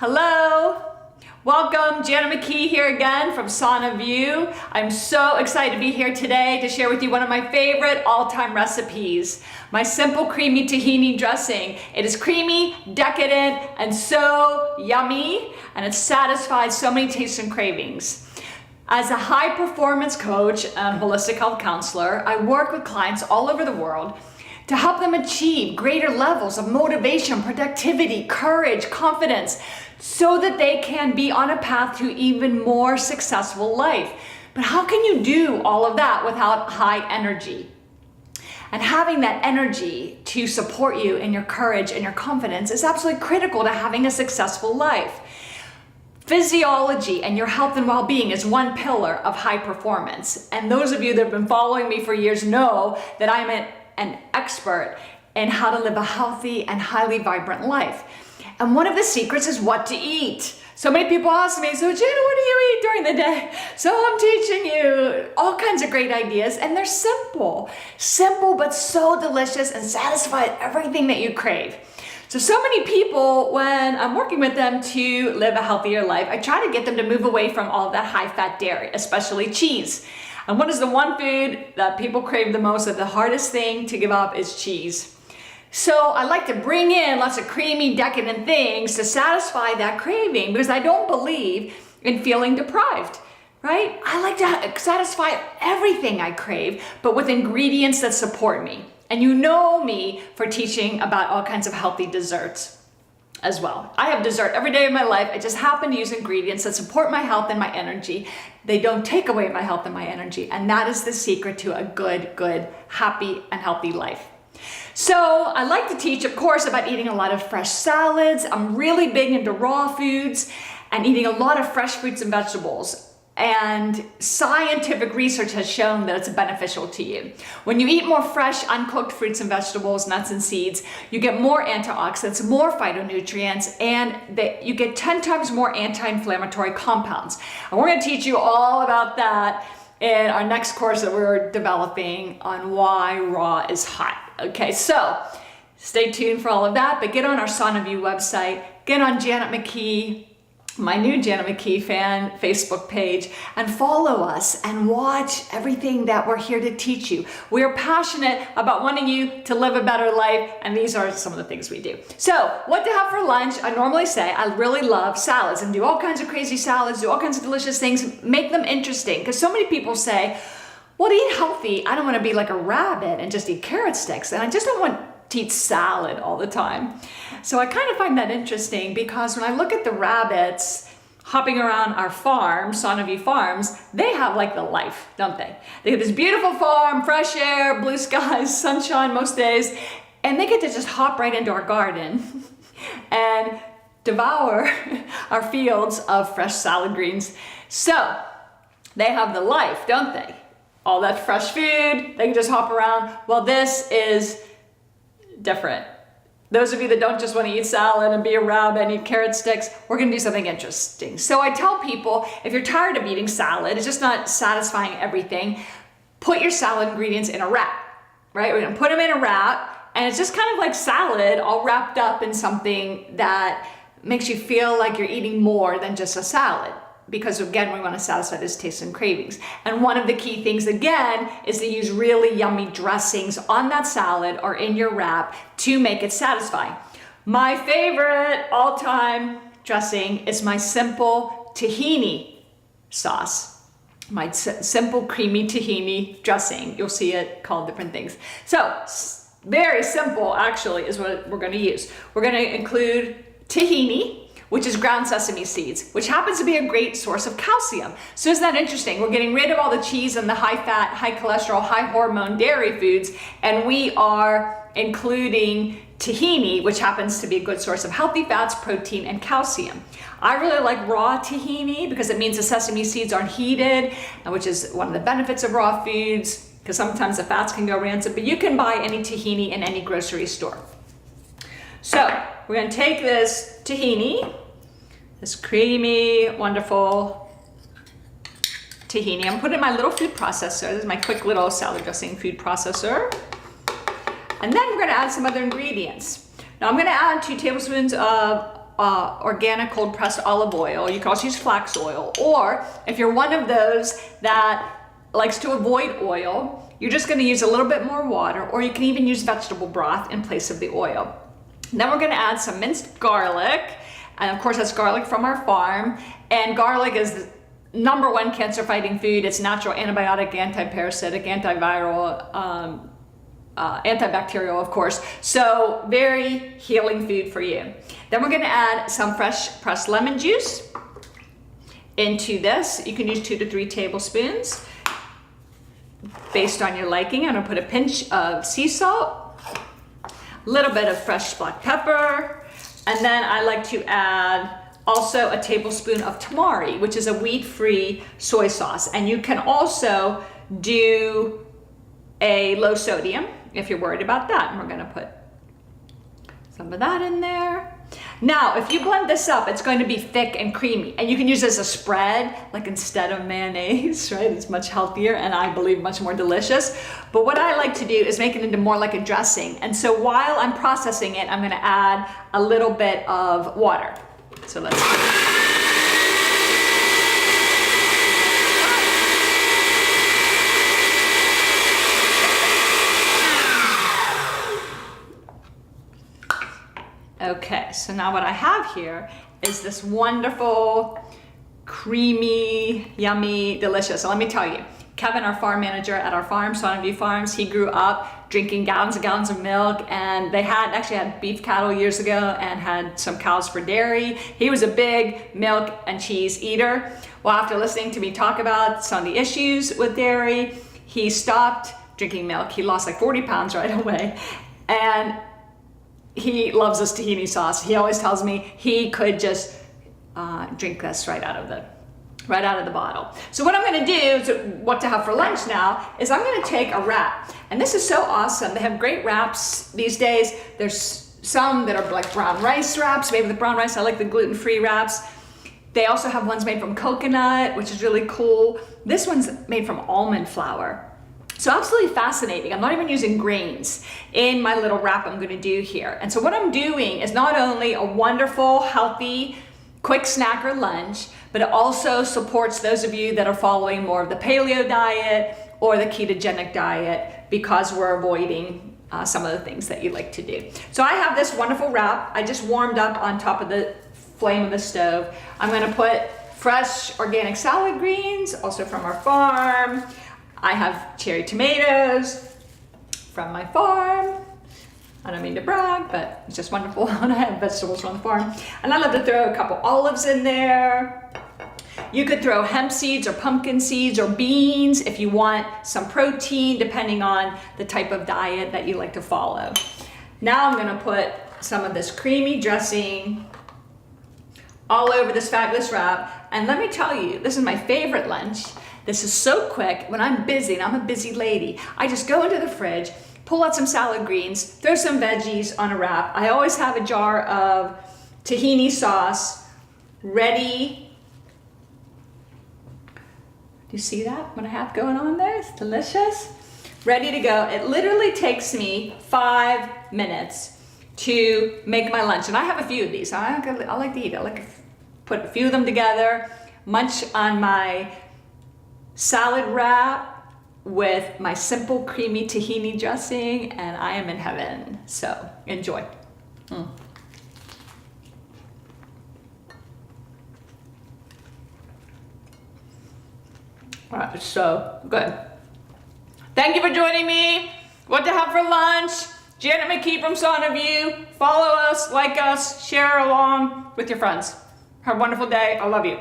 Hello, welcome. Janet McKee here again from Sauna View. I'm so excited to be here today to share with you one of my favorite all-time recipes, my simple creamy tahini dressing. It is creamy, decadent, and so yummy, and it satisfies so many tastes and cravings. As a high performance coach and holistic health counselor, I work with clients all over the world to help them achieve greater levels of motivation, productivity, courage, confidence, so that they can be on a path to even more successful life. But how can you do all of that without high energy? And having that energy to support you in your courage and your confidence is absolutely critical to having a successful life. Physiology and your health and well-being is one pillar of high performance. And those of you that have been following me for years know that I'm an expert in how to live a healthy and highly vibrant life. And one of the secrets is what to eat. So many people ask me, so Jana, what do you eat during the day? So I'm teaching you all kinds of great ideas, and they're simple but so delicious and satisfy everything that you crave. So many people, when I'm working with them to live a healthier life, I try to get them to move away from all that high-fat dairy, especially cheese. And what is the one food that people crave the most, that the hardest thing to give up is cheese? So I like to bring in lots of creamy, decadent things to satisfy that craving, because I don't believe in feeling deprived, right? I like to satisfy everything I crave, but with ingredients that support me. And you know me for teaching about all kinds of healthy desserts as well. I have dessert every day of my life. I just happen to use ingredients that support my health and my energy. They don't take away my health and my energy. And that is the secret to a good, happy, and healthy life. So I like to teach, of course, about eating a lot of fresh salads. I'm really big into raw foods and eating a lot of fresh fruits and vegetables. And scientific research has shown that it's beneficial to you. When you eat more fresh, uncooked fruits and vegetables, nuts and seeds, you get more antioxidants, more phytonutrients, and you get 10 times more anti-inflammatory compounds. And we're going to teach you all about that in our next course that we're developing on why raw is hot. Okay, so stay tuned for all of that, but get on our Sauna View website, get on Janet McKee, my new Janet McKee fan Facebook page, and follow us and watch everything that we're here to teach you. We are passionate about wanting you to live a better life, and these are some of the things we do. So what to have for lunch? I normally say I really love salads and do all kinds of crazy salads, do all kinds of delicious things, make them interesting, because so many people say, well, to eat healthy, I don't want to be like a rabbit and just eat carrot sticks, and I just don't want to eat salad all the time. So I kind of find that interesting, because when I look at the rabbits hopping around our farm, Sauna View Farms, they have like the life, don't they? They have this beautiful farm, fresh air, blue skies, sunshine most days, and they get to just hop right into our garden and devour our fields of fresh salad greens. So they have the life, don't they? All that fresh food, they can just hop around. Well, this is different. Those of you that don't just want to eat salad and be a rabbit and eat carrot sticks, we're going to do something interesting. So I tell people, if you're tired of eating salad, it's just not satisfying everything, put your salad ingredients in a wrap, right? We're going to put them in a wrap, and it's just kind of like salad all wrapped up in something that makes you feel like you're eating more than just a salad. Because again, we want to satisfy those tastes and cravings. And one of the key things again is to use really yummy dressings on that salad or in your wrap to make it satisfying. My favorite all-time dressing is my simple tahini sauce. My simple creamy tahini dressing. You'll see it called different things. So very simple actually is what we're going to use. We're going to include tahini, which is ground sesame seeds, which happens to be a great source of calcium. So isn't that interesting? We're getting rid of all the cheese and the high fat, high cholesterol, high hormone dairy foods, and we are including tahini, which happens to be a good source of healthy fats, protein, and calcium. I really like raw tahini because it means the sesame seeds aren't heated, which is one of the benefits of raw foods, because sometimes the fats can go rancid, but you can buy any tahini in any grocery store. So we're going to take this tahini, this creamy, wonderful tahini. I'm putting it in my little food processor. This is my quick little salad dressing food processor. And then we're going to add some other ingredients. Now I'm going to add 2 tablespoons of organic cold pressed olive oil. You can also use flax oil, or if you're one of those that likes to avoid oil, you're just going to use a little bit more water, or you can even use vegetable broth in place of the oil. Then we're going to add some minced garlic, and of course that's garlic from our farm, and garlic is the #1 cancer fighting food. It's natural antibiotic, anti-parasitic, antiviral, antibacterial, of course, so very healing food for you. Then we're going to add some fresh pressed lemon juice into this. You can use 2 to 3 tablespoons based on your liking. I'm going to put a pinch of sea salt, a little bit of fresh black pepper, and then I like to add also a tablespoon of tamari, which is a wheat-free soy sauce. And you can also do a low sodium if you're worried about that. And we're gonna put some of that in there. Now, if you blend this up, it's going to be thick and creamy, and you can use this as a spread, like instead of mayonnaise, right? It's much healthier and I believe much more delicious. But what I like to do is make it into more like a dressing. And so while I'm processing it, I'm gonna add a little bit of water. So let's okay, so now what I have here is this wonderful, creamy, yummy, delicious. So let me tell you, Kevin, our farm manager at our farm, Sonnenview Farms, he grew up drinking gallons and gallons of milk, and they actually had beef cattle years ago and had some cows for dairy. He was a big milk and cheese eater. Well, after listening to me talk about some of the issues with dairy, he stopped drinking milk. He lost like 40 pounds right away, and he loves this tahini sauce. He always tells me he could just drink this right out of the bottle. So what I'm gonna do, what to have for lunch now, is I'm gonna take a wrap. And this is so awesome. They have great wraps these days. There's some that are like brown rice wraps, made with brown rice. I like the gluten-free wraps. They also have ones made from coconut, which is really cool. This one's made from almond flour. So absolutely fascinating. I'm not even using grains in my little wrap I'm gonna do here. And so what I'm doing is not only a wonderful, healthy, quick snack or lunch, but it also supports those of you that are following more of the paleo diet or the ketogenic diet, because we're avoiding some of the things that you like to do. So I have this wonderful wrap. I just warmed up on top of the flame of the stove. I'm gonna put fresh organic salad greens, also from our farm. I have cherry tomatoes from my farm. I don't mean to brag, but it's just wonderful when I have vegetables from the farm. And I love to throw a couple olives in there. You could throw hemp seeds or pumpkin seeds or beans if you want some protein, depending on the type of diet that you like to follow. Now I'm gonna put some of this creamy dressing all over this fabulous wrap. And let me tell you, this is my favorite lunch. This is so quick. When I'm busy, and I'm a busy lady, I just go into the fridge, pull out some salad greens, throw some veggies on a wrap. I always have a jar of tahini sauce ready. Do you see that, what I have going on there? It's delicious. Ready to go. It literally takes me 5 minutes to make my lunch. And I have a few of these. I like to eat. I like to put a few of them together, munch on my salad wrap with my simple creamy tahini dressing, and I am in heaven. So enjoy. All right, so good. Thank you for joining me. What to have for lunch? Janet McKee from Sonnenview. Follow us, like us, share along with your friends. Have a wonderful day. I love you.